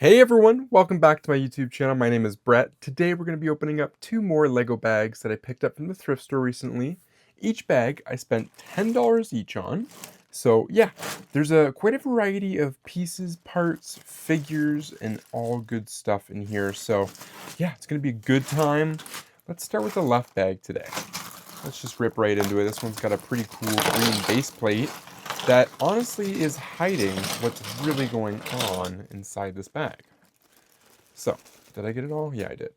Hey everyone, welcome back to my YouTube channel. My name is Brett. Today we're going to be opening up two more Lego bags that I picked up from the thrift store recently. Each bag I spent $10 each on. So yeah, there's quite a variety of pieces, parts, figures, and all good stuff in here. So yeah, it's going to be a good time. Let's start with the left bag today. Let's just rip right into it. This one's got a pretty cool green base plate that honestly is hiding what's really going on inside this bag. So, did I get it all? Yeah, I did.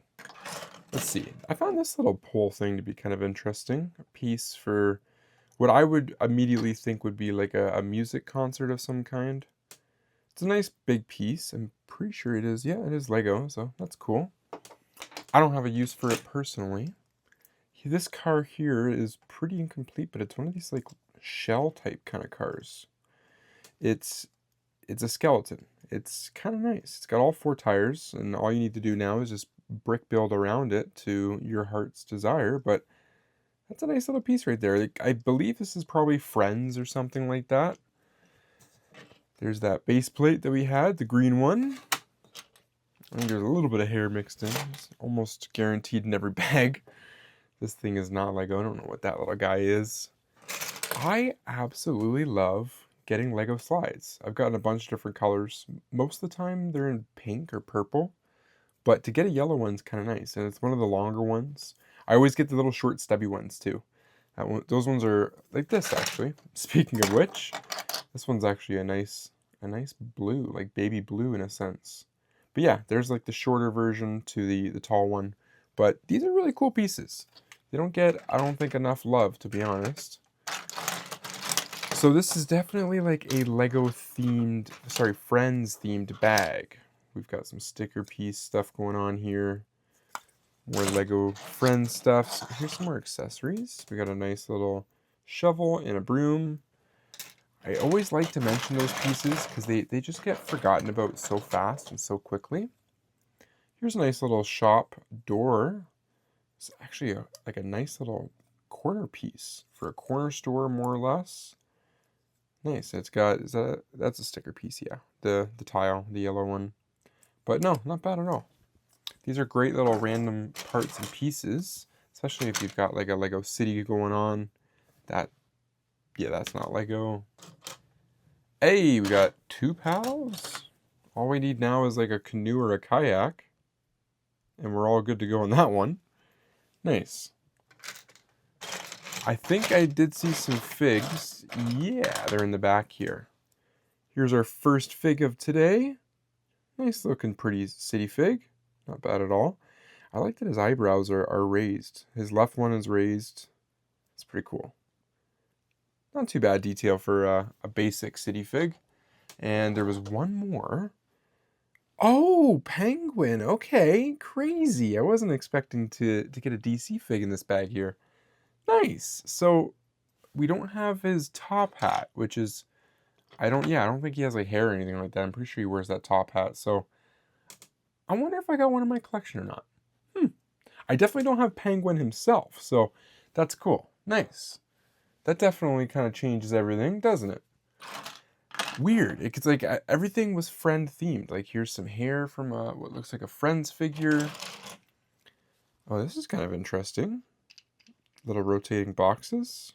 Let's see. I found this little pole thing to be kind of interesting. A piece for what I would immediately think would be like a music concert of some kind. It's a nice big piece. I'm pretty sure it is. Yeah, it is Lego, so that's cool. I don't have a use for it personally. This car here is pretty incomplete, but it's one of these like shell type kind of cars. It's a skeleton. It's kind of nice. It's got all four tires, and all you need to do now is just brick build around it to your heart's desire. But that's a nice little piece right there. Like, I believe this is probably Friends or something like that. There's that base plate that we had, the green one. I think there's a little bit of hair mixed in. It's almost guaranteed in every bag. This thing is not Lego. I don't know what that little guy is. I absolutely love getting Lego slides. I've gotten a bunch of different colors. Most of the time they're in pink or purple, but to get a yellow one's kind of nice, and it's one of the longer ones. I always get the little short stubby ones too. Those ones are like this actually. Speaking of which, this one's actually a nice blue, like baby blue in a sense. But yeah, there's like the shorter version to the tall one. But these are really cool pieces. They don't get, I don't think, enough love, to be honest. So this is definitely like a Lego themed, sorry, Friends themed bag. We've got some sticker piece stuff going on here. More Lego Friends stuff. So here's some more accessories. We got a nice little shovel and a broom. I always like to mention those pieces because they just get forgotten about so fast and so quickly. Here's a nice little shop door. It's actually like a nice little corner piece for a corner store, more or less. Nice. It's got, that's a sticker piece, yeah. The tile, the yellow one. But no, not bad at all. These are great little random parts and pieces, especially if you've got like a Lego city going on. Yeah, that's not Lego. Hey, we got two paddles. All we need now is like a canoe or a kayak. And we're all good to go on that one. Nice. I think I did see some figs. Yeah, they're in the back here. Here's our first fig of today. Nice looking pretty city fig. Not bad at all. I like that his eyebrows are raised. His left one is raised. It's pretty cool. Not too bad detail for a basic city fig. And there was one more. Oh, penguin. Okay, crazy. I wasn't expecting to get a DC fig in this bag here. Nice. So we don't have his top hat, which is I don't think he has like hair or anything like that. I'm pretty sure he wears that top hat. So I wonder if I got one in my collection or not. I definitely don't have Penguin himself, so that's cool. Nice. That definitely kind of changes everything, doesn't it? Weird. It's like everything was friend themed. Like here's some hair from what looks like a Friends figure. Oh, this is kind of interesting. Little rotating boxes.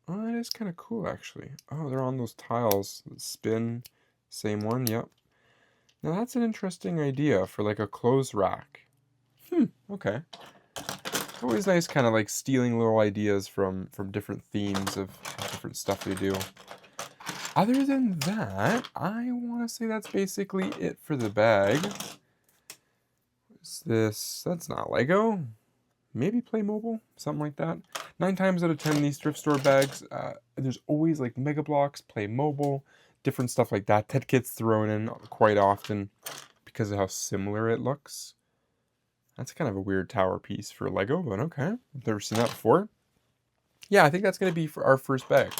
Oh, that is kind of cool actually. Oh, they're on those tiles. Spin. Same one, yep. Now that's an interesting idea for like a clothes rack. Okay. Always nice kind of like stealing little ideas from different themes of different stuff we do. Other than that, I want to say that's basically it for the bag. What's this? That's not Lego. Maybe Playmobil? Something like that. 9 times out of 10 these thrift store bags, there's always like Mega Bloks, Playmobil, different stuff like that. That gets thrown in quite often because of how similar it looks. That's kind of a weird tower piece for Lego, but okay. I've never seen that before. Yeah, I think that's going to be for our first bag.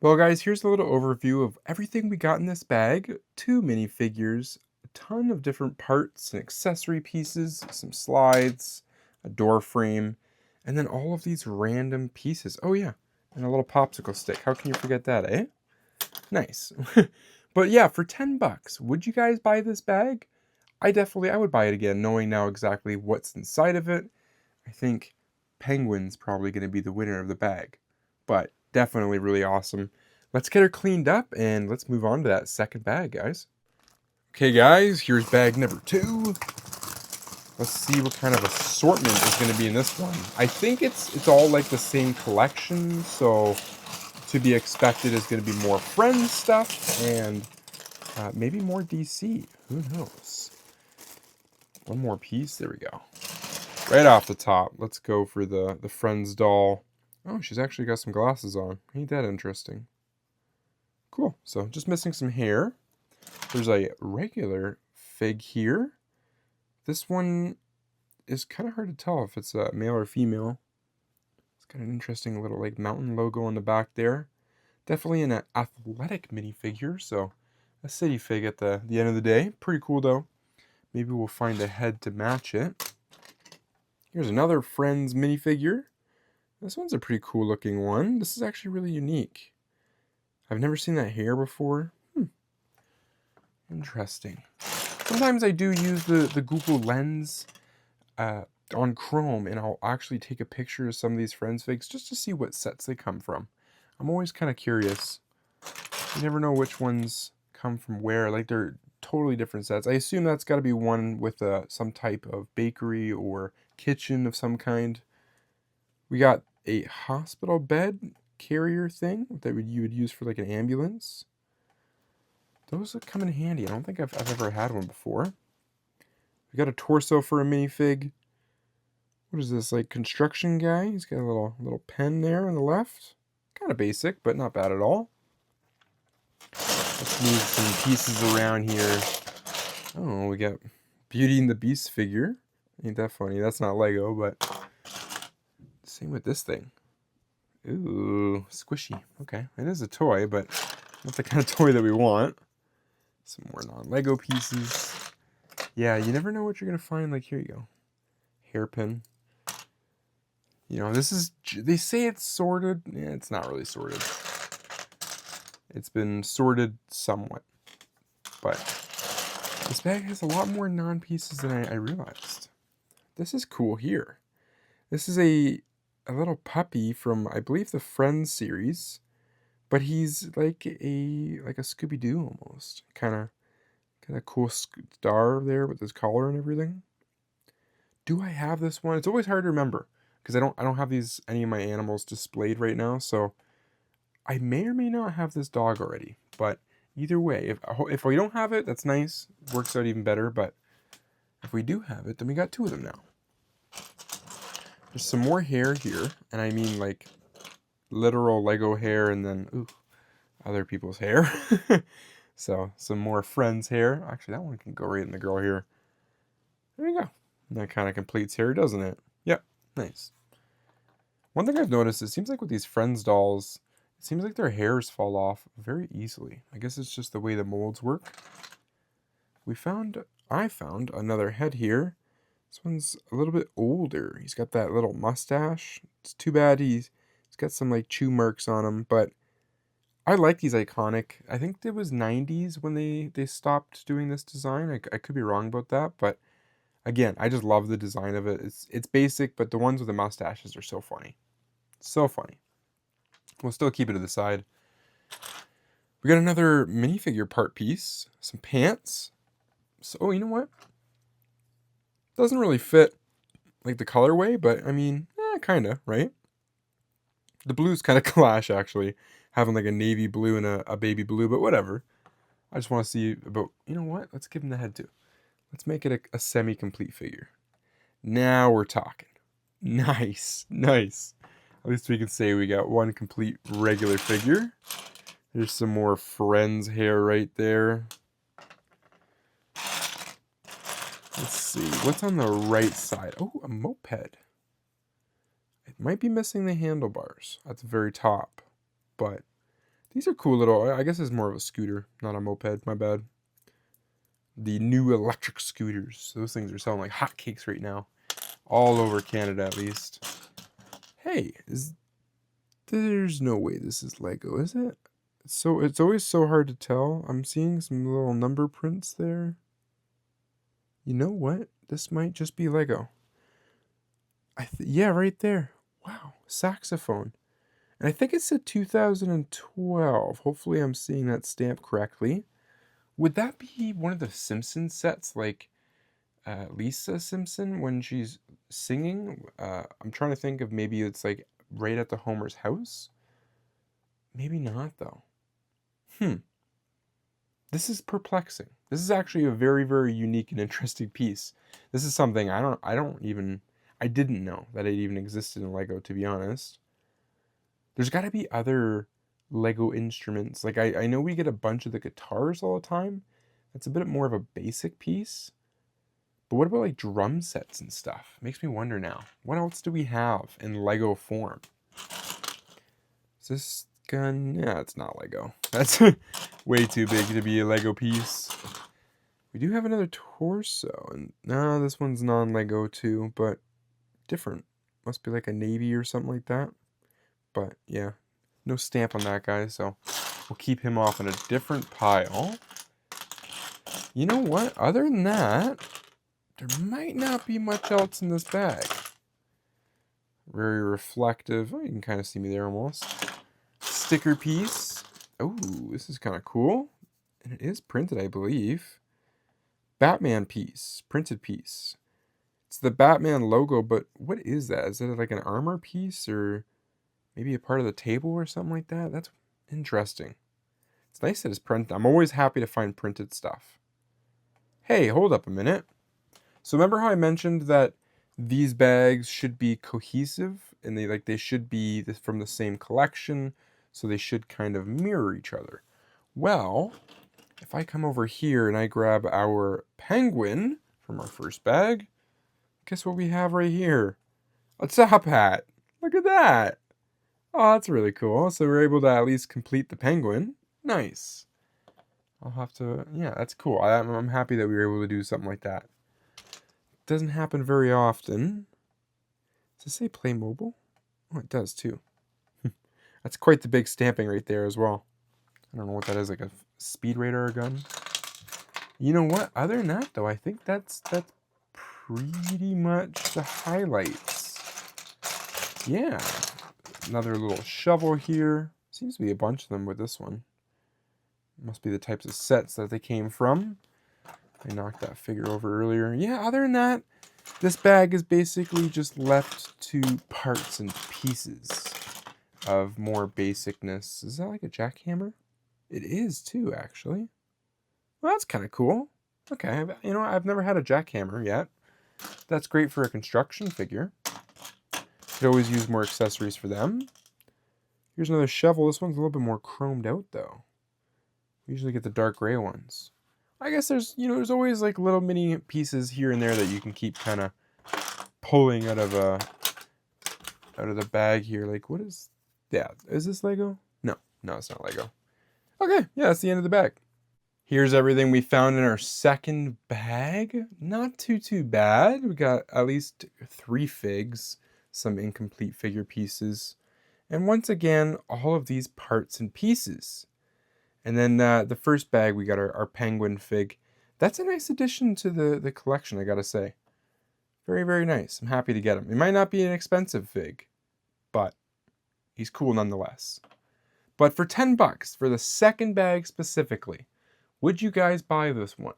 Well, guys, here's a little overview of everything we got in this bag. 2 minifigures, a ton of different parts and accessory pieces, some slides, a door frame, and then all of these random pieces. Oh, yeah, and a little popsicle stick. How can you forget that, eh? Nice. But yeah, for $10, would you guys buy this bag? I would buy it again, knowing now exactly what's inside of it. I think Penguin's probably going to be the winner of the bag, but definitely really awesome. Let's get her cleaned up and let's move on to that second bag, guys. Okay, guys, here's bag number 2. Let's see what kind of assortment is going to be in this one. I think it's all like the same collection, so to be expected is going to be more Friends stuff and maybe more DC. Who knows? One more piece. There we go. Right off the top, let's go for the Friends doll. Oh, she's actually got some glasses on. Ain't that interesting? Cool. So just missing some hair. There's a regular fig here. This one is kind of hard to tell if it's a male or female. It's got an interesting little like mountain logo on the back there. Definitely an athletic minifigure, so a city fig at the end of the day. Pretty cool though. Maybe we'll find a head to match it. Here's another Friends minifigure. This one's a pretty cool looking one. This is actually really unique. I've never seen that hair before. Interesting. Sometimes I do use the Google Lens on Chrome, and I'll actually take a picture of some of these Friends figs just to see what sets they come from. I'm always kind of curious. You never know which ones come from where. Like, they're totally different sets. I assume that's got to be one with some type of bakery or kitchen of some kind. We got a hospital bed carrier thing that you would use for like an ambulance. Those would come in handy. I don't think I've ever had one before. We got a torso for a minifig. What is this, like construction guy? He's got a little pen there on the left. Kind of basic, but not bad at all. Let's move some pieces around here. Oh, we got Beauty and the Beast figure. Ain't that funny? That's not Lego, but same with this thing. Ooh, squishy. Okay, it is a toy, but not the kind of toy that we want. Some more non-Lego pieces. Yeah, you never know what you're going to find. Like, here you go. Hairpin. You know, this is, they say it's sorted. Yeah, it's not really sorted. It's been sorted somewhat. But this bag has a lot more non-pieces than I realized. This is cool here. This is a little puppy from, I believe, the Friends series. But he's like a Scooby-Doo almost. Kind of cool star there with his collar and everything. Do I have this one? It's always hard to remember because I don't have any of my animals displayed right now, so I may or may not have this dog already. But either way, if we don't have it, that's nice. Works out even better, but if we do have it, then we got 2 of them now. There's some more hair here, and I mean like literal Lego hair and then other people's hair. So some more Friends hair. Actually, that one can go right in the girl here. There you go. That kind of completes hair, doesn't it? Yep, nice. One thing I've noticed, it seems like with these Friends dolls, it seems like their hairs fall off very easily. I guess it's just the way the molds work. I found another head here. This one's a little bit older. He's got that little mustache. It's too bad he's got some like chew marks on him, but I like these iconic. I think it was 90s when they stopped doing this design. I could be wrong about that, but again, I just love the design of it. It's basic, but the ones with the mustaches are so funny. So funny. We'll still keep it to the side. We got another minifigure part piece. Some pants. So, you know what? Doesn't really fit like the colorway, but I mean, kind of, right? The blues kind of clash, actually. Having like a navy blue and a baby blue, but whatever. I just want to see about, you know what? Let's give him the head too. Let's make it a semi-complete figure. Now we're talking. Nice, nice. At least we can say we got one complete regular figure. There's some more Friends hair right there. Let's see, what's on the right side? Oh, a moped. It might be missing the handlebars at the very top, but these are cool little, I guess it's more of a scooter, not a moped, my bad. The new electric scooters. Those things are selling like hotcakes right now. All over Canada, at least. Hey, there's no way this is Lego, is it? It's always so hard to tell. I'm seeing some little number prints there. You know what? This might just be Lego. Yeah, right there. Wow, saxophone. And I think it said 2012. Hopefully I'm seeing that stamp correctly. Would that be one of the Simpson sets, like Lisa Simpson when she's singing? I'm trying to think of maybe it's like right at the Homer's house. Maybe not though. Hmm. This is perplexing. This is actually a very, very unique and interesting piece. This is something I didn't know that it even existed in Lego, to be honest. There's got to be other Lego instruments. Like I know we get a bunch of the guitars all the time. That's a bit more of a basic piece. But what about like drum sets and stuff? Makes me wonder now. What else do we have in Lego form? Is this gun? Yeah, it's not Lego. That's way too big to be a Lego piece. We do have another torso, and no, this one's non-Lego too, but different. Must be like a navy or something like that. But yeah, no stamp on that guy, so we'll keep him off in a different pile. You know what? Other than that, there might not be much else in this bag. Very reflective. Oh, you can kind of see me there almost. Sticker piece. Oh, this is kind of cool. And it is printed, I believe. Batman piece. Printed piece. It's the Batman logo, but what is that? Is that like an armor piece or maybe a part of the table or something like that? That's interesting. It's nice that it's printed. I'm always happy to find printed stuff. Hey, hold up a minute. So remember how I mentioned that these bags should be cohesive and they should be from the same collection, so they should kind of mirror each other. Well, if I come over here and I grab our penguin from our first bag, guess what we have right here? A top hat. Look at that. Oh, that's really cool. So we're able to at least complete the penguin. Nice. I'll have to, yeah, that's cool. I'm happy that we were able to do something like that. Doesn't happen very often. Does it say Play Mobile? Oh, it does too. That's quite the big stamping right there as well. I don't know what that is, like a speed radar gun. You know what? Other than that, though, I think that's pretty much the highlights. Yeah. Another little shovel here. Seems to be a bunch of them with this one. Must be the types of sets that they came from. I knocked that figure over earlier. Yeah, other than that, this bag is basically just left to parts and pieces of more basicness. Is that like a jackhammer? It is too, actually. Well, that's kind of cool. Okay, you know, I've never had a jackhammer yet. That's great for a construction figure. Could always use more accessories for them. Here's another shovel. This one's a little bit more chromed out, though. We usually get the dark gray ones. I guess there's always like little mini pieces here and there that you can keep kind of pulling out of the bag here. Like, what is that? Is this Lego? No, it's not Lego. Okay, yeah, that's the end of the bag. Here's everything we found in our second bag. Not too bad. We got at least 3 figs, some incomplete figure pieces, and once again, all of these parts and pieces. And then the first bag, we got our penguin fig. That's a nice addition to the collection, I gotta say. Very, very nice. I'm happy to get him. It might not be an expensive fig, but he's cool nonetheless. But for 10 bucks, for the second bag specifically, would you guys buy this one?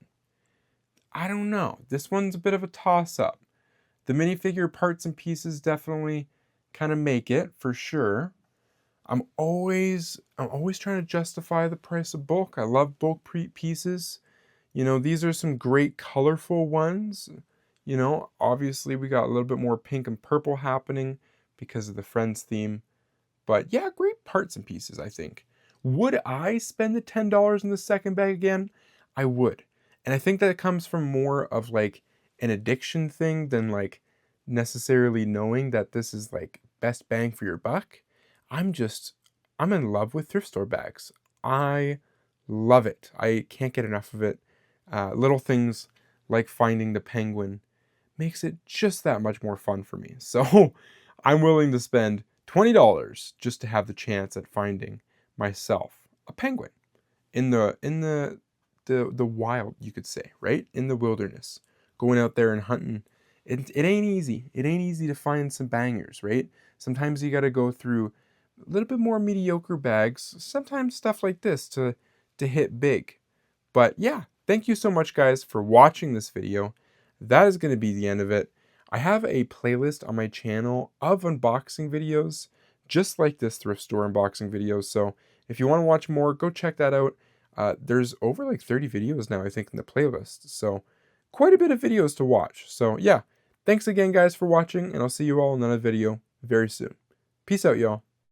I don't know. This one's a bit of a toss-up. The minifigure parts and pieces definitely kind of make it, for sure. I'm always trying to justify the price of bulk. I love bulk pieces. You know, these are some great colorful ones. You know, obviously we got a little bit more pink and purple happening because of the Friends theme. But yeah, great parts and pieces, I think. Would I spend the $10 in the second bag again? I would. And I think that it comes from more of like an addiction thing than like necessarily knowing that this is like best bang for your buck. I'm in love with thrift store bags. I love it. I can't get enough of it. Little things like finding the penguin makes it just that much more fun for me. So I'm willing to spend $20 just to have the chance at finding myself a penguin in the wild, you could say, right? In the wilderness. going out there and hunting. It ain't easy. It ain't easy to find some bangers, right? Sometimes you got to go through a little bit more mediocre bags, sometimes stuff like this to hit big. But yeah, thank you so much guys for watching this video. That is going to be the end of it. I have a playlist on my channel of unboxing videos, just like this thrift store unboxing video. So if you want to watch more, go check that out. There's over like 30 videos now, I think, in the playlist. So quite a bit of videos to watch. So yeah, thanks again guys for watching, and I'll see you all in another video very soon. Peace out, y'all.